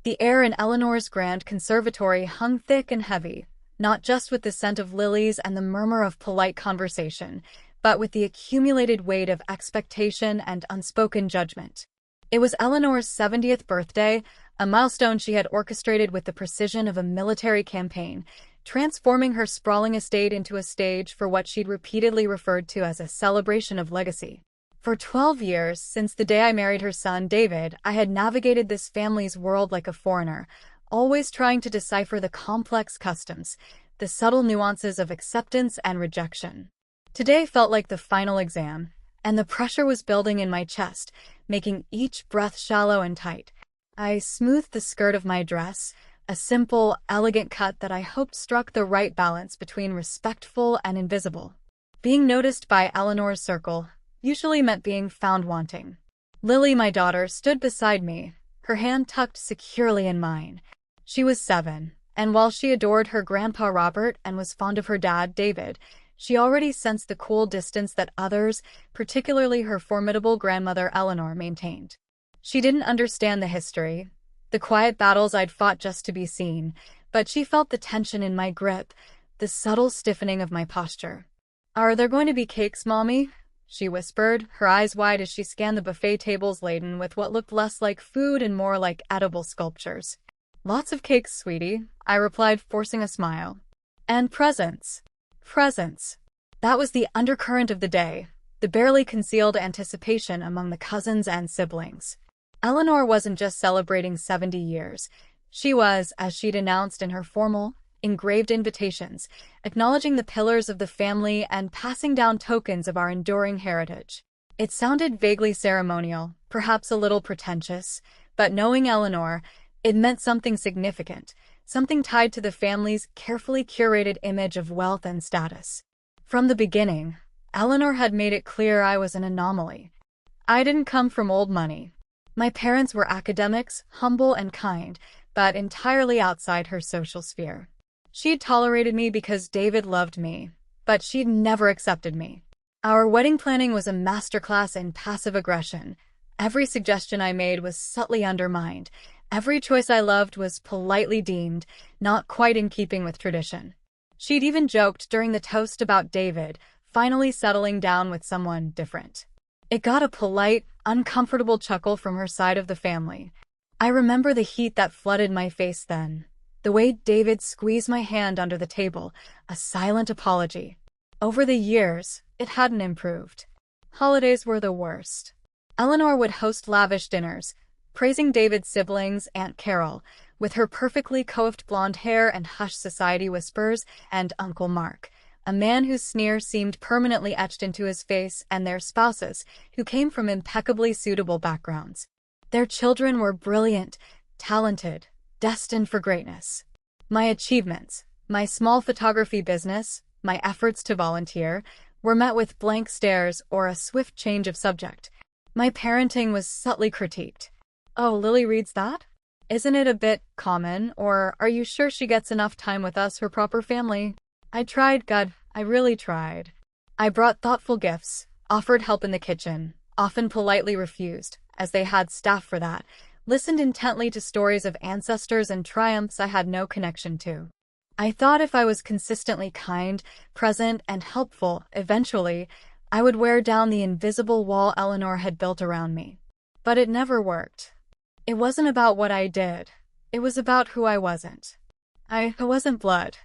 The air in Eleanor's grand conservatory hung thick and heavy, not just with the scent of lilies and the murmur of polite conversation, but with the accumulated weight of expectation and unspoken judgment. It was Eleanor's 70th birthday, a milestone she had orchestrated with the precision of a military campaign, transforming her sprawling estate into a stage for what she'd repeatedly referred to as a celebration of legacy. For 12 years, since the day I married her son, David, I had navigated this family's world like a foreigner, always trying to decipher the complex customs, the subtle nuances of acceptance and rejection. Today felt like the final exam, and the pressure was building in my chest, making each breath shallow and tight. I smoothed the skirt of my dress, a simple, elegant cut that I hoped struck the right balance between respectful and invisible. Being noticed by Eleanor's circle usually meant being found wanting. Lily, my daughter, stood beside me, her hand tucked securely in mine. She was 7, and while she adored her grandpa Robert and was fond of her dad, David, she already sensed the cool distance that others, particularly her formidable grandmother Eleanor, maintained. She didn't understand the history, the quiet battles I'd fought just to be seen, but she felt the tension in my grip, the subtle stiffening of my posture. "Are there going to be cakes, Mommy?" she whispered, her eyes wide as she scanned the buffet tables laden with what looked less like food and more like edible sculptures. "Lots of cakes, sweetie," I replied, forcing a smile. "And presents." Presents. That was the undercurrent of the day, the barely concealed anticipation among the cousins and siblings. Eleanor wasn't just celebrating 70 years. She was, as she'd announced in her formal, engraved invitations, acknowledging the pillars of the family and passing down tokens of our enduring heritage. It sounded vaguely ceremonial, perhaps a little pretentious, but knowing Eleanor, it meant something significant, something tied to the family's carefully curated image of wealth and status. From the beginning, Eleanor had made it clear I was an anomaly. I didn't come from old money. My parents were academics, humble and kind, but entirely outside her social sphere. She'd tolerated me because David loved me, but she'd never accepted me. Our wedding planning was a masterclass in passive aggression. Every suggestion I made was subtly undermined. Every choice I loved was politely deemed not quite in keeping with tradition. She'd even joked during the toast about David finally settling down with someone different. It got a polite, uncomfortable chuckle from her side of the family. I remember the heat that flooded my face then. The way David squeezed my hand under the table, a silent apology. Over the years, it hadn't improved. Holidays were the worst. Eleanor would host lavish dinners, praising David's siblings, Aunt Carol, with her perfectly coiffed blonde hair and hushed society whispers, and Uncle Mark, a man whose sneer seemed permanently etched into his face, and their spouses, who came from impeccably suitable backgrounds. Their children were brilliant, talented, destined for greatness. My achievements, my small photography business, my efforts to volunteer, were met with blank stares or a swift change of subject. My parenting was subtly critiqued. "Oh, Lily reads that? Isn't it a bit common, or are you sure she gets enough time with us, her proper family?" I tried, God, I really tried. I brought thoughtful gifts, offered help in the kitchen, often politely refused, as they had staff for that, listened intently to stories of ancestors and triumphs I had no connection to. I thought if I was consistently kind, present, and helpful, eventually, I would wear down the invisible wall Eleanor had built around me. But it never worked. It wasn't about what I did. It was about who I wasn't. I wasn't blood.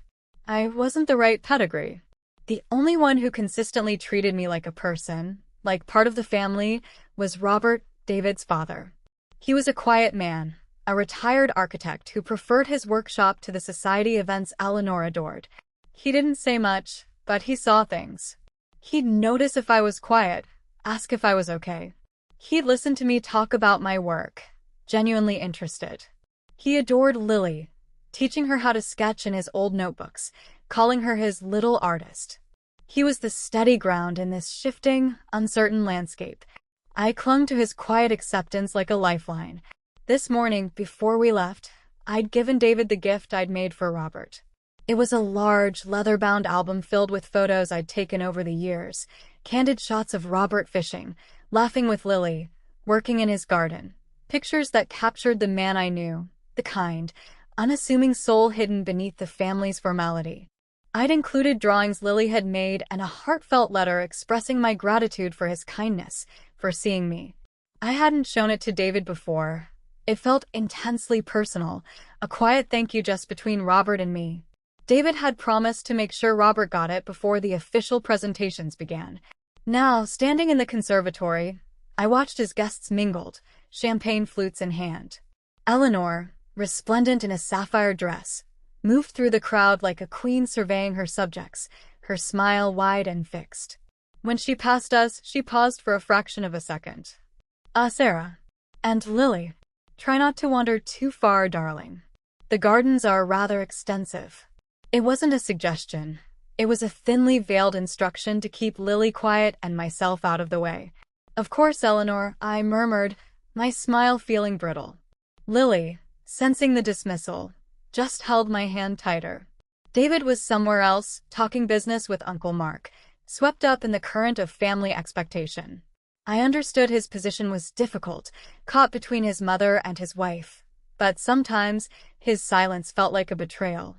I wasn't the right pedigree. The only one who consistently treated me like a person, like part of the family, was Robert, David's father. He was a quiet man, a retired architect who preferred his workshop to the society events Eleanor adored. He didn't say much, but he saw things. He'd notice if I was quiet, ask if I was okay. He'd listen to me talk about my work, genuinely interested. He adored Lily, teaching her how to sketch in his old notebooks, calling her his little artist. He was the steady ground in this shifting, uncertain landscape. I clung to his quiet acceptance like a lifeline. This morning, before we left, I'd given David the gift I'd made for Robert. It was a large, leather-bound album filled with photos I'd taken over the years, candid shots of Robert fishing, laughing with Lily, working in his garden, pictures that captured the man I knew, the kind, unassuming soul hidden beneath the family's formality. I'd included drawings Lily had made and a heartfelt letter expressing my gratitude for his kindness, for seeing me. I hadn't shown it to David before. It felt intensely personal, a quiet thank you just between Robert and me. David had promised to make sure Robert got it before the official presentations began. Now, standing in the conservatory, I watched as guests mingled, champagne flutes in hand. Eleanor, resplendent in a sapphire dress, moved through the crowd like a queen surveying her subjects, her smile wide and fixed. When she passed us, she paused for a fraction of a second. Sarah. And Lily. Try not to wander too far, darling. The gardens are rather extensive. It wasn't a suggestion. It was a thinly veiled instruction to keep Lily quiet and myself out of the way. Of course, Eleanor, I murmured, my smile feeling brittle. Lily, sensing the dismissal, just held my hand tighter. David was somewhere else, talking business with Uncle Mark, swept up in the current of family expectation. I understood his position was difficult, caught between his mother and his wife, but sometimes his silence felt like a betrayal.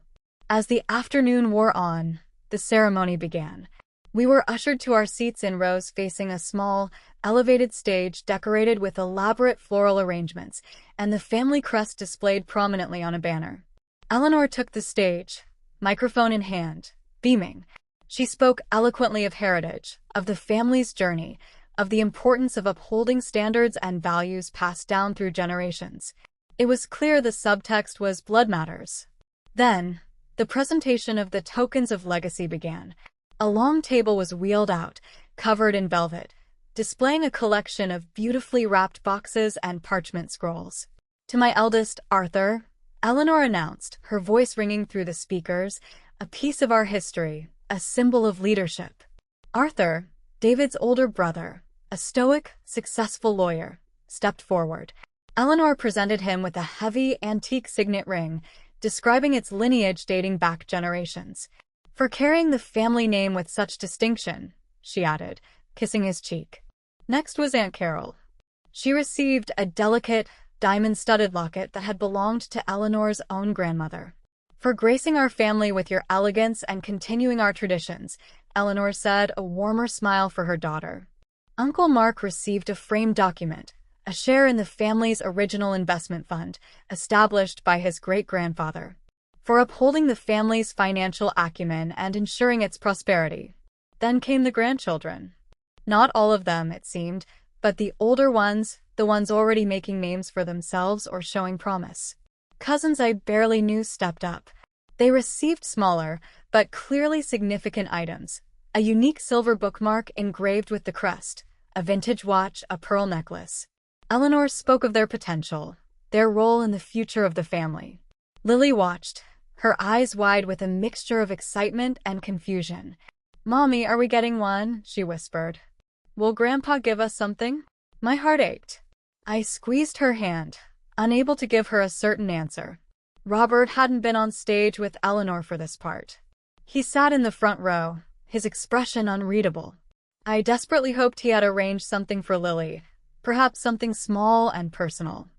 As the afternoon wore on, the ceremony began. We were ushered to our seats in rows facing a small, elevated stage decorated with elaborate floral arrangements, and the family crest displayed prominently on a banner. Eleanor took the stage, microphone in hand, beaming. She spoke eloquently of heritage, of the family's journey, of the importance of upholding standards and values passed down through generations. It was clear the subtext was blood matters. Then, the presentation of the tokens of legacy began. A long table was wheeled out, covered in velvet, displaying a collection of beautifully wrapped boxes and parchment scrolls. To my eldest, Arthur, Eleanor announced, her voice ringing through the speakers, a piece of our history, a symbol of leadership. Arthur, David's older brother, a stoic, successful lawyer, stepped forward. Eleanor presented him with a heavy, antique signet ring, describing its lineage dating back generations. For carrying the family name with such distinction, she added, kissing his cheek. Next was Aunt Carol. She received a delicate, diamond-studded locket that had belonged to Eleanor's own grandmother. For gracing our family with your elegance and continuing our traditions, Eleanor said, a warmer smile for her daughter. Uncle Mark received a framed document, a share in the family's original investment fund, established by his great-grandfather, for upholding the family's financial acumen and ensuring its prosperity. Then came the grandchildren. Not all of them, it seemed, but the older ones, the ones already making names for themselves or showing promise. Cousins I barely knew stepped up. They received smaller, but clearly significant items, a unique silver bookmark engraved with the crest, a vintage watch, a pearl necklace. Eleanor spoke of their potential, their role in the future of the family. Lily watched, her eyes wide with a mixture of excitement and confusion. "Mommy, are we getting one?" she whispered. "Will Grandpa give us something?" My heart ached. I squeezed her hand, unable to give her a certain answer. Robert hadn't been on stage with Eleanor for this part. He sat in the front row, his expression unreadable. I desperately hoped he had arranged something for Lily, perhaps something small and personal.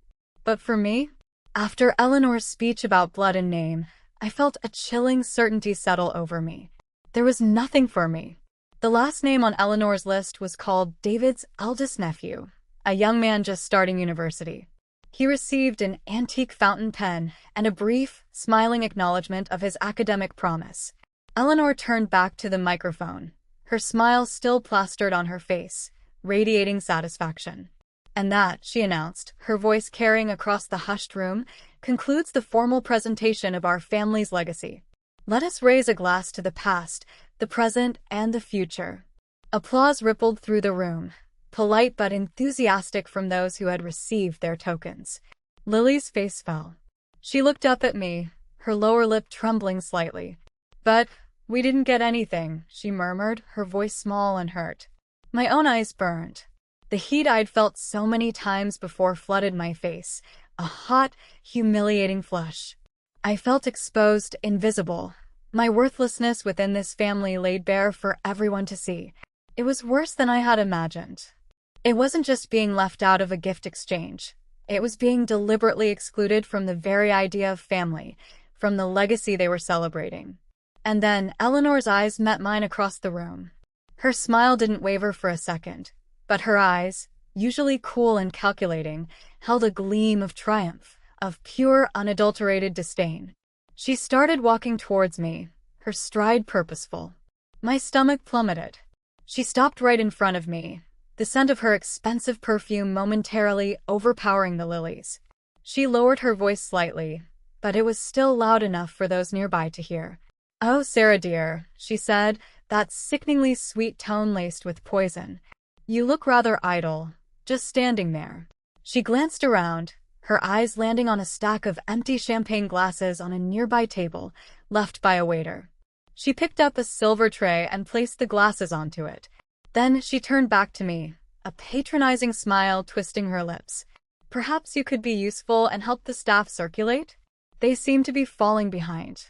But for me, after Eleanor's speech about blood and name, I felt a chilling certainty settle over me. There was nothing for me. The last name on Eleanor's list was called David's eldest nephew, a young man just starting university. He received an antique fountain pen and a brief, smiling acknowledgement of his academic promise. Eleanor turned back to the microphone, her smile still plastered on her face, radiating satisfaction. "And that," she announced, her voice carrying across the hushed room, "concludes the formal presentation of our family's legacy. Let us raise a glass to the past, the present, and the future." Applause rippled through the room, polite but enthusiastic from those who had received their tokens. Lily's face fell. She looked up at me, her lower lip trembling slightly. "But we didn't get anything," she murmured, her voice small and hurt. My own eyes burned. The heat I'd felt so many times before flooded my face, a hot, humiliating flush. I felt exposed, invisible. My worthlessness within this family laid bare for everyone to see. It was worse than I had imagined. It wasn't just being left out of a gift exchange. It was being deliberately excluded from the very idea of family, from the legacy they were celebrating. And then Eleanor's eyes met mine across the room. Her smile didn't waver for a second, but her eyes, usually cool and calculating, held a gleam of triumph, of pure, unadulterated disdain. She started walking towards me, her stride purposeful. My stomach plummeted. She stopped right in front of me, the scent of her expensive perfume momentarily overpowering the lilies. She lowered her voice slightly, but it was still loud enough for those nearby to hear. "Oh, Sarah dear," she said, that sickeningly sweet tone laced with poison. "You look rather idle, just standing there." She glanced around, her eyes landing on a stack of empty champagne glasses on a nearby table, left by a waiter. She picked up a silver tray and placed the glasses onto it. Then she turned back to me, a patronizing smile twisting her lips. "Perhaps you could be useful and help the staff circulate? They seem to be falling behind.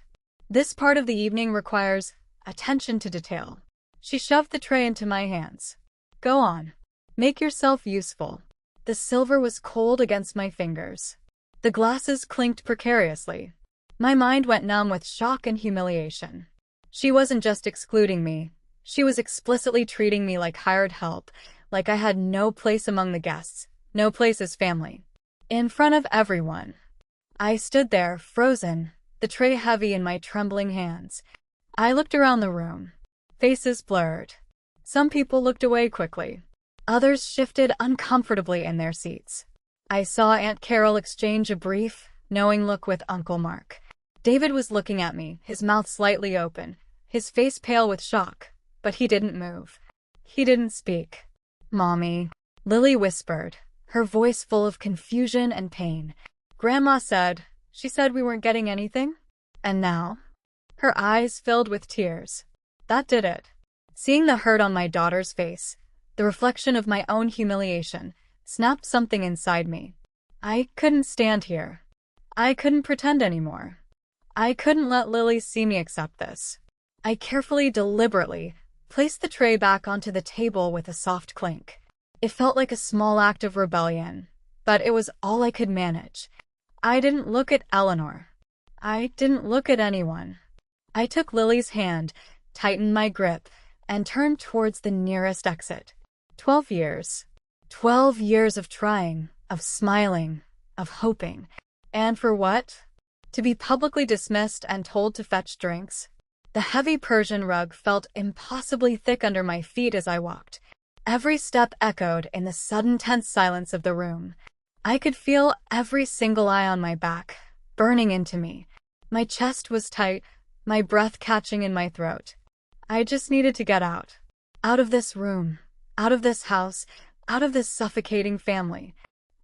This part of the evening requires attention to detail." She shoved the tray into my hands. "Go on. Make yourself useful." The silver was cold against my fingers. The glasses clinked precariously. My mind went numb with shock and humiliation. She wasn't just excluding me. She was explicitly treating me like hired help, like I had no place among the guests, no place as family. In front of everyone. I stood there, frozen, the tray heavy in my trembling hands. I looked around the room. Faces blurred. Some people looked away quickly. Others shifted uncomfortably in their seats. I saw Aunt Carol exchange a brief, knowing look with Uncle Mark. David was looking at me, his mouth slightly open, his face pale with shock, but he didn't move. He didn't speak. "Mommy," Lily whispered, her voice full of confusion and pain. "Grandma said, she said we weren't getting anything? And now?" Her eyes filled with tears. That did it. Seeing the hurt on my daughter's face, the reflection of my own humiliation, snapped something inside me. I couldn't stand here. I couldn't pretend anymore. I couldn't let Lily see me accept this. I carefully, deliberately, placed the tray back onto the table with a soft clink. It felt like a small act of rebellion, but it was all I could manage. I didn't look at Eleanor. I didn't look at anyone. I took Lily's hand, tightened my grip, and turned towards the nearest exit. 12 years. 12 years of trying, of smiling, of hoping. And for what? To be publicly dismissed and told to fetch drinks? The heavy Persian rug felt impossibly thick under my feet as I walked. Every step echoed in the sudden tense silence of the room. I could feel every single eye on my back, burning into me. My chest was tight, my breath catching in my throat. I just needed to get out. Out of this room. Out of this house, out of this suffocating family.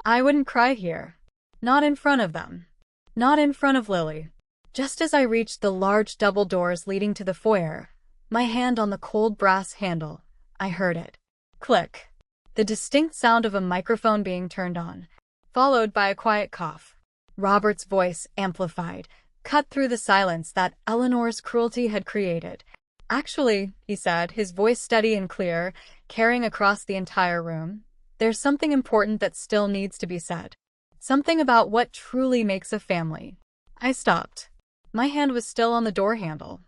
I wouldn't cry here. Not in front of them. Not in front of Lily. Just as I reached the large double doors leading to the foyer, my hand on the cold brass handle, I heard it. Click. The distinct sound of a microphone being turned on, followed by a quiet cough. Robert's voice, amplified, cut through the silence that Eleanor's cruelty had created. "Actually," he said, his voice steady and clear, carrying across the entire room, "there's something important that still needs to be said. Something about what truly makes a family." I stopped. My hand was still on the door handle.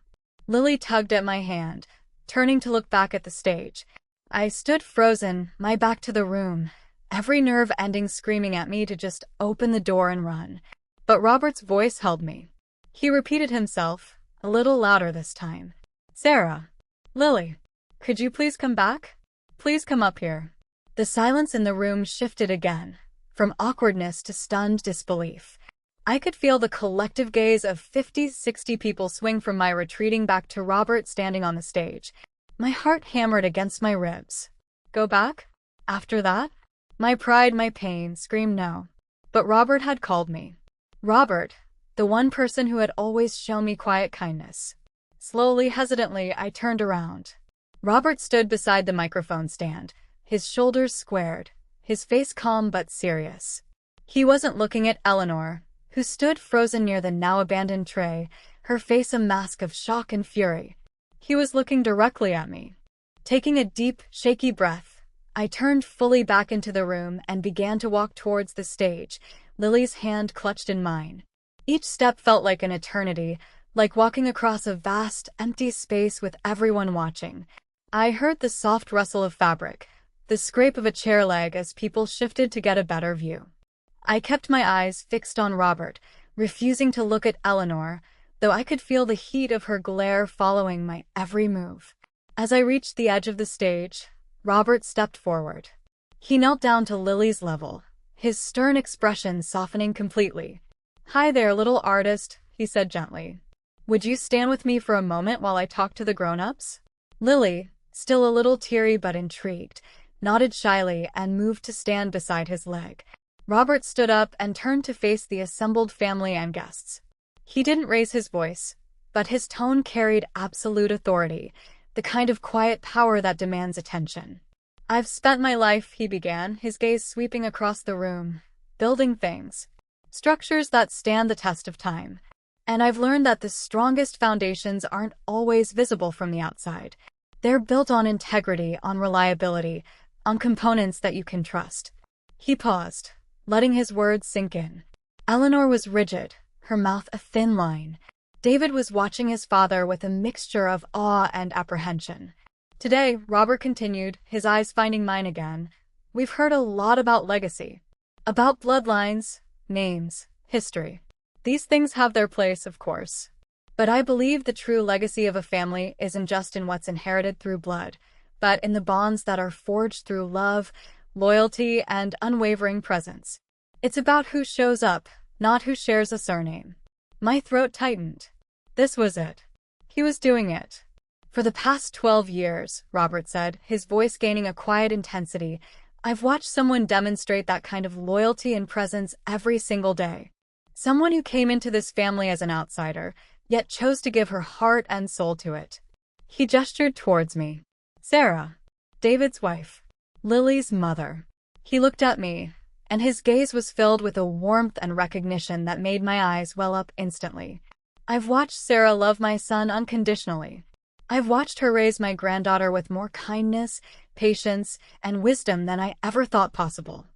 Lily tugged at my hand, turning to look back at the stage. I stood frozen, my back to the room, every nerve ending screaming at me to just open the door and run. But Robert's voice held me. He repeated himself, a little louder this time. "Sarah. Lily. Could you please come back? Please come up here." The silence in the room shifted again, from awkwardness to stunned disbelief. I could feel the collective gaze of 50, 60 people swing from my retreating back to Robert standing on the stage. My heart hammered against my ribs. Go back? After that? My pride, my pain, screamed no. But Robert had called me. Robert, the one person who had always shown me quiet kindness. Slowly, hesitantly, I turned around. Robert stood beside the microphone stand, his shoulders squared, his face calm but serious. He wasn't looking at Eleanor, who stood frozen near the now-abandoned tray, her face a mask of shock and fury. He was looking directly at me. Taking a deep, shaky breath, I turned fully back into the room and began to walk towards the stage, Lily's hand clutched in mine. Each step felt like an eternity, like walking across a vast, empty space with everyone watching. I heard the soft rustle of fabric, the scrape of a chair leg as people shifted to get a better view. I kept my eyes fixed on Robert, refusing to look at Eleanor, though I could feel the heat of her glare following my every move. As I reached the edge of the stage, Robert stepped forward. He knelt down to Lily's level, his stern expression softening completely. "Hi there, little artist," he said gently. "Would you stand with me for a moment while I talk to the grown-ups?" Lily, still a little teary but intrigued, nodded shyly and moved to stand beside his leg. Robert stood up and turned to face the assembled family and guests. He didn't raise his voice, but his tone carried absolute authority, the kind of quiet power that demands attention. "I've spent my life," he began, his gaze sweeping across the room, "building things, structures that stand the test of time. And I've learned that the strongest foundations aren't always visible from the outside. They're built on integrity, on reliability, on components that you can trust." He paused, letting his words sink in. Eleanor was rigid, her mouth a thin line. David was watching his father with a mixture of awe and apprehension. "Today," Robert continued, his eyes finding mine again, "we've heard a lot about legacy. About bloodlines, names, history. These things have their place, of course. But I believe the true legacy of a family isn't just in what's inherited through blood, but in the bonds that are forged through love, loyalty, and unwavering presence. It's about who shows up, not who shares a surname." My throat tightened. This was it. He was doing it. "For the past 12 years, Robert said, his voice gaining a quiet intensity, "I've watched someone demonstrate that kind of loyalty and presence every single day. Someone who came into this family as an outsider, yet chose to give her heart and soul to it." He gestured towards me. "Sarah, David's wife, Lily's mother." He looked at me, and his gaze was filled with a warmth and recognition that made my eyes well up instantly. "I've watched Sarah love my son unconditionally. I've watched her raise my granddaughter with more kindness, patience, and wisdom than I ever thought possible.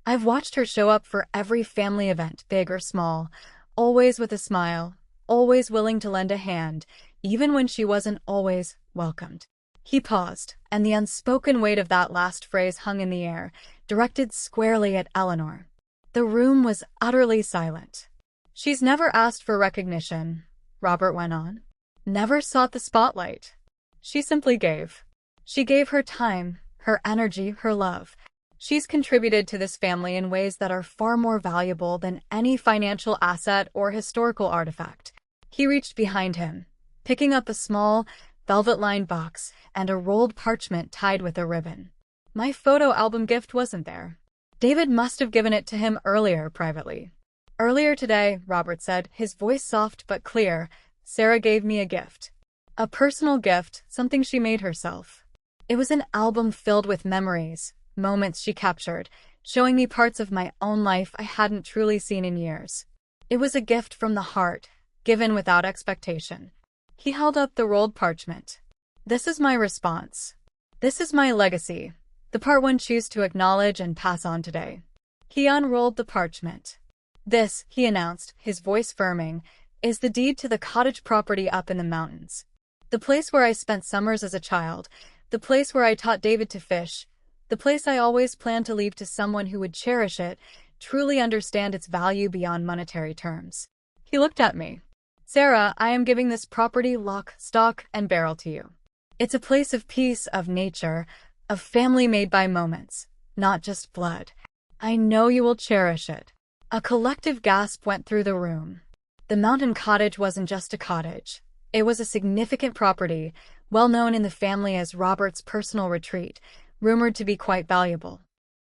I've watched her show up for every family event, big or small, always with a smile, always willing to lend a hand, even when she wasn't always welcomed." He paused, and the unspoken weight of that last phrase hung in the air, directed squarely at Eleanor. The room was utterly silent. "She's never asked for recognition," Robert went on. "Never sought the spotlight. She simply gave. She gave her time, her energy, her love. She's contributed to this family in ways that are far more valuable than any financial asset or historical artifact." He reached behind him, picking up a small, velvet-lined box and a rolled parchment tied with a ribbon. My photo album gift wasn't there. David must have given it to him earlier, privately. "Earlier today," Robert said, his voice soft but clear, "Sarah gave me a gift. A personal gift, something she made herself. It was an album filled with memories, moments she captured, showing me parts of my own life I hadn't truly seen in years. It was a gift from the heart, given without expectation." He held up the rolled parchment. "This is my response. This is my legacy, the part one choose to acknowledge and pass on today." He unrolled the parchment. "This," he announced, his voice firming, "is the deed to the cottage property up in the mountains. The place where I spent summers as a child, the place where I taught David to fish, the place I always planned to leave to someone who would cherish it, truly understand its value beyond monetary terms." He looked at me. "Sarah, I am giving this property lock, stock, and barrel to you. It's a place of peace, of nature, of family made by moments, not just blood. I know you will cherish it." A collective gasp went through the room. The mountain cottage wasn't just a cottage. It was a significant property, well known in the family as Robert's personal retreat, rumored to be quite valuable.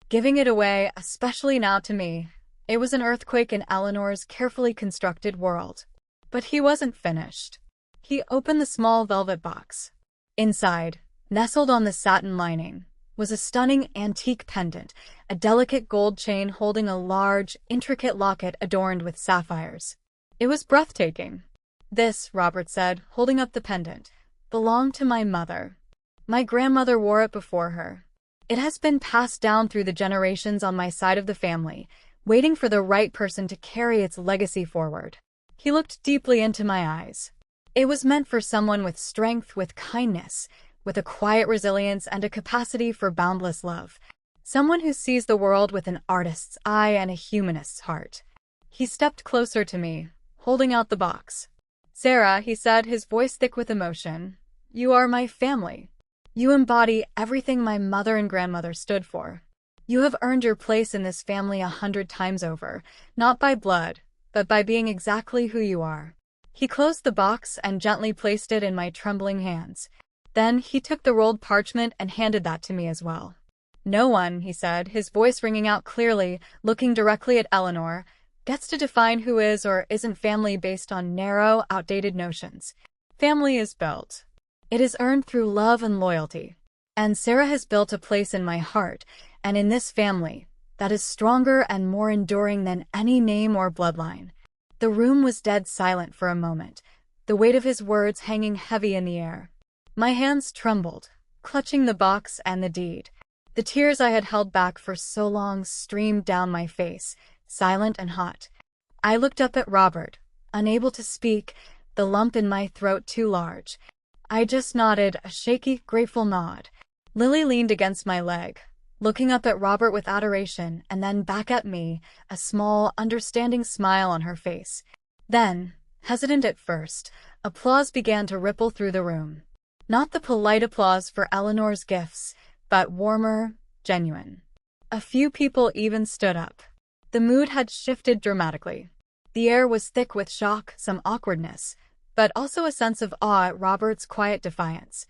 Giving it away, especially now to me, it was an earthquake in Eleanor's carefully constructed world. But he wasn't finished. He opened the small velvet box. Inside, nestled on the satin lining, was a stunning antique pendant, a delicate gold chain holding a large, intricate locket adorned with sapphires. It was breathtaking. "This," Robert said, holding up the pendant, "belonged to my mother. My grandmother wore it before her. It has been passed down through the generations on my side of the family, waiting for the right person to carry its legacy forward. He looked deeply into my eyes. It was meant for someone with strength, with kindness, with a quiet resilience and a capacity for boundless love. Someone who sees the world with an artist's eye and a humanist's heart. He stepped closer to me, holding out the box. "Sarah," he said, his voice thick with emotion, "you are my family. You embody everything my mother and grandmother stood for. You have earned your place in this family 100 times over, not by blood, but by being exactly who you are." He closed the box and gently placed it in my trembling hands. Then he took the rolled parchment and handed that to me as well. "No one," he said, his voice ringing out clearly, looking directly at Eleanor, "gets to define who is or isn't family based on narrow, outdated notions. Family is built. It is earned through love and loyalty. And Sarah has built a place in my heart, and in this family, that is stronger and more enduring than any name or bloodline." The room was dead silent for a moment, the weight of his words hanging heavy in the air. My hands trembled, clutching the box and the deed. The tears I had held back for so long streamed down my face, silent and hot. I looked up at Robert, unable to speak, the lump in my throat too large. I just nodded, a shaky, grateful nod. Lily leaned against my leg, looking up at Robert with adoration and then back at me, a small, understanding smile on her face. Then, hesitant at first, applause began to ripple through the room. Not the polite applause for Eleanor's gifts, but warmer, genuine. A few people even stood up. The mood had shifted dramatically. The air was thick with shock, some awkwardness, but also a sense of awe at Robert's quiet defiance.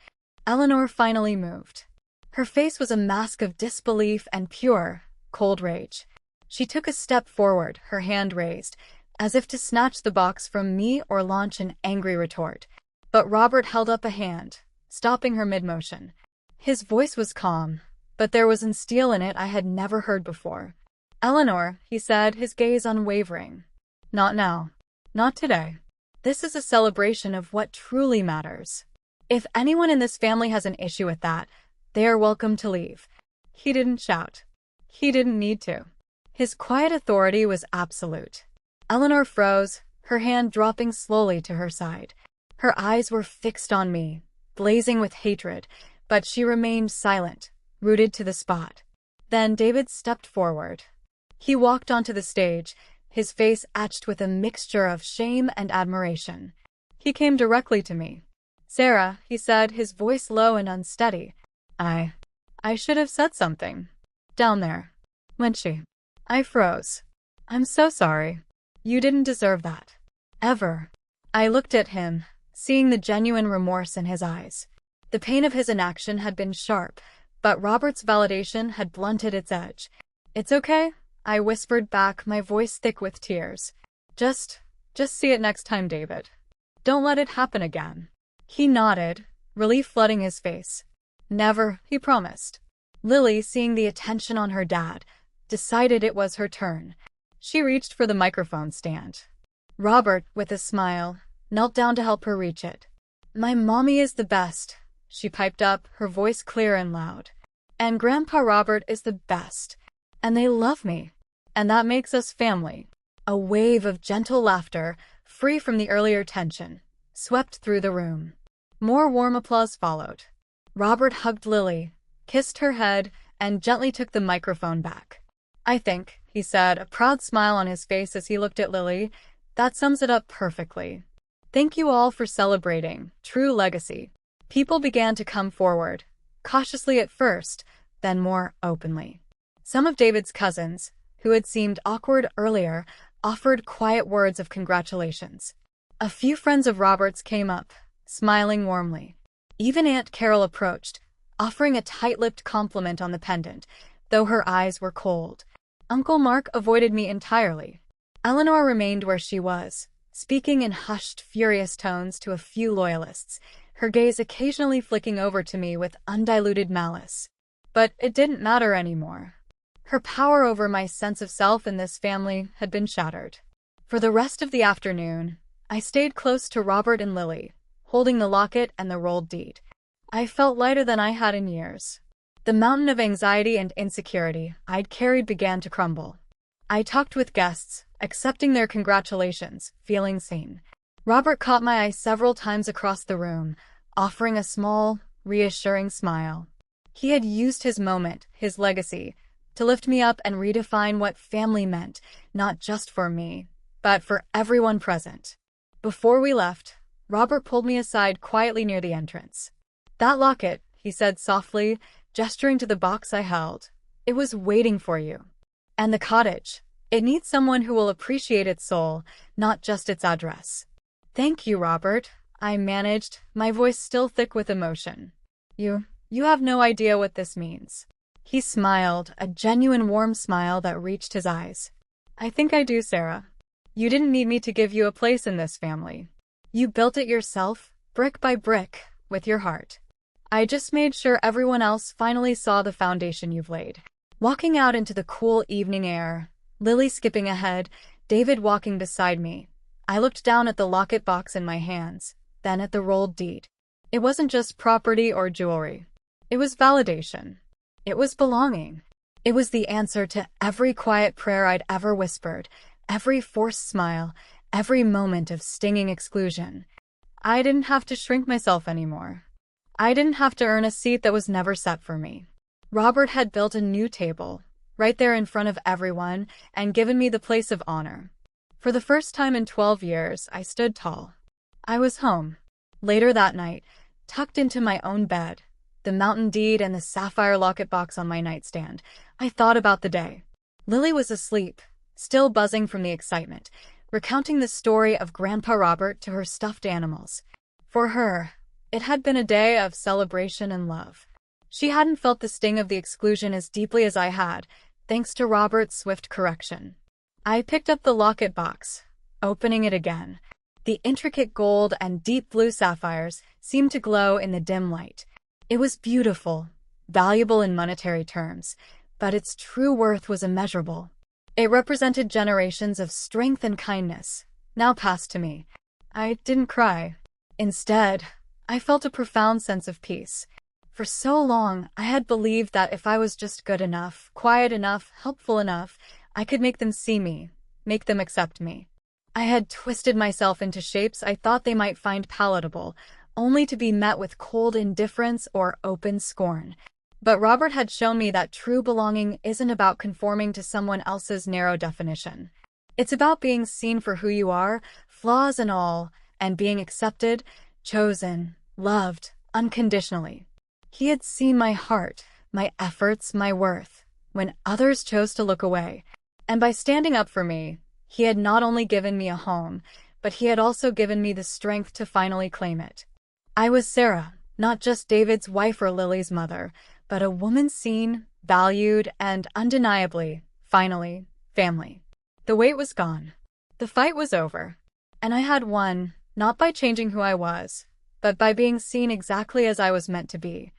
Eleanor finally moved. Her face was a mask of disbelief and pure, cold rage. She took a step forward, her hand raised, as if to snatch the box from me or launch an angry retort. But Robert held up a hand, stopping her mid-motion. His voice was calm, but there was an steel in it I had never heard before. "Eleanor," he said, his gaze unwavering. "Not now. Not today. This is a celebration of what truly matters. If anyone in this family has an issue with that, they are welcome to leave." He didn't shout. He didn't need to. His quiet authority was absolute. Eleanor froze, her hand dropping slowly to her side. Her eyes were fixed on me, blazing with hatred, but she remained silent, rooted to the spot. Then David stepped forward. He walked onto the stage, his face etched with a mixture of shame and admiration. He came directly to me. "Sarah," he said, his voice low and unsteady. I should have said something. Down there. When she. I froze. "I'm so sorry. You didn't deserve that. Ever." I looked at him, seeing the genuine remorse in his eyes. The pain of his inaction had been sharp, but Robert's validation had blunted its edge. "It's okay," I whispered back, my voice thick with tears. Just see it next time, David. Don't let it happen again." He nodded, relief flooding his face. "Never," he promised. Lily, seeing the attention on her dad, decided it was her turn. She reached for the microphone stand. Robert, with a smile, knelt down to help her reach it. "My mommy is the best," she piped up, her voice clear and loud. "And Grandpa Robert is the best. And they love me. And that makes us family." A wave of gentle laughter, free from the earlier tension, swept through the room. More warm applause followed. Robert hugged Lily, kissed her head, and gently took the microphone back. "I think," he said, a proud smile on his face as he looked at Lily, "that sums it up perfectly. Thank you all for celebrating true legacy." People began to come forward, cautiously at first, then more openly. Some of David's cousins, who had seemed awkward earlier, offered quiet words of congratulations. A few friends of Robert's came up, smiling warmly. Even Aunt Carol approached, offering a tight-lipped compliment on the pendant, though her eyes were cold. Uncle Mark avoided me entirely. Eleanor remained where she was, speaking in hushed, furious tones to a few loyalists, her gaze occasionally flicking over to me with undiluted malice. But it didn't matter anymore. Her power over my sense of self in this family had been shattered. For the rest of the afternoon, I stayed close to Robert and Lily, holding the locket and the rolled deed. I felt lighter than I had in years. The mountain of anxiety and insecurity I'd carried began to crumble. I talked with guests, accepting their congratulations, feeling seen. Robert caught my eye several times across the room, offering a small, reassuring smile. He had used his moment, his legacy, to lift me up and redefine what family meant, not just for me, but for everyone present. Before we left, Robert pulled me aside quietly near the entrance. "That locket," he said softly, gesturing to the box I held. "It was waiting for you. And the cottage. It needs someone who will appreciate its soul, not just its address." "Thank you, Robert," I managed, my voice still thick with emotion. You have no idea what this means." He smiled, a genuine warm smile that reached his eyes. "I think I do, Sarah. You didn't need me to give you a place in this family. You built it yourself, brick by brick, with your heart. I just made sure everyone else finally saw the foundation you've laid." Walking out into the cool evening air, Lily skipping ahead, David walking beside me, I looked down at the locket box in my hands, then at the rolled deed. It wasn't just property or jewelry. It was validation. It was belonging. It was the answer to every quiet prayer I'd ever whispered, every forced smile, every moment of stinging exclusion. I didn't have to shrink myself anymore. I didn't have to earn a seat that was never set for me. Robert had built a new table, right there in front of everyone, and given me the place of honor. For the first time in 12 years, I stood tall. I was home. Later that night, tucked into my own bed, the mountain deed and the sapphire locket box on my nightstand, I thought about the day. Lily was asleep, still buzzing from the excitement, recounting the story of Grandpa Robert to her stuffed animals. For her, it had been a day of celebration and love. She hadn't felt the sting of the exclusion as deeply as I had, thanks to Robert's swift correction. I picked up the locket box, opening it again. The intricate gold and deep blue sapphires seemed to glow in the dim light. It was beautiful, valuable in monetary terms, but its true worth was immeasurable. It represented generations of strength and kindness, now passed to me. I didn't cry. Instead, I felt a profound sense of peace. For so long, I had believed that if I was just good enough, quiet enough, helpful enough, I could make them see me, make them accept me. I had twisted myself into shapes I thought they might find palatable, only to be met with cold indifference or open scorn. But Robert had shown me that true belonging isn't about conforming to someone else's narrow definition. It's about being seen for who you are, flaws and all, and being accepted, chosen, loved, unconditionally. He had seen my heart, my efforts, my worth, when others chose to look away. And by standing up for me, he had not only given me a home, but he had also given me the strength to finally claim it. I was Sarah, not just David's wife or Lily's mother, but a woman seen, valued, and undeniably, finally, family. The weight was gone. The fight was over. And I had won, not by changing who I was, but by being seen exactly as I was meant to be.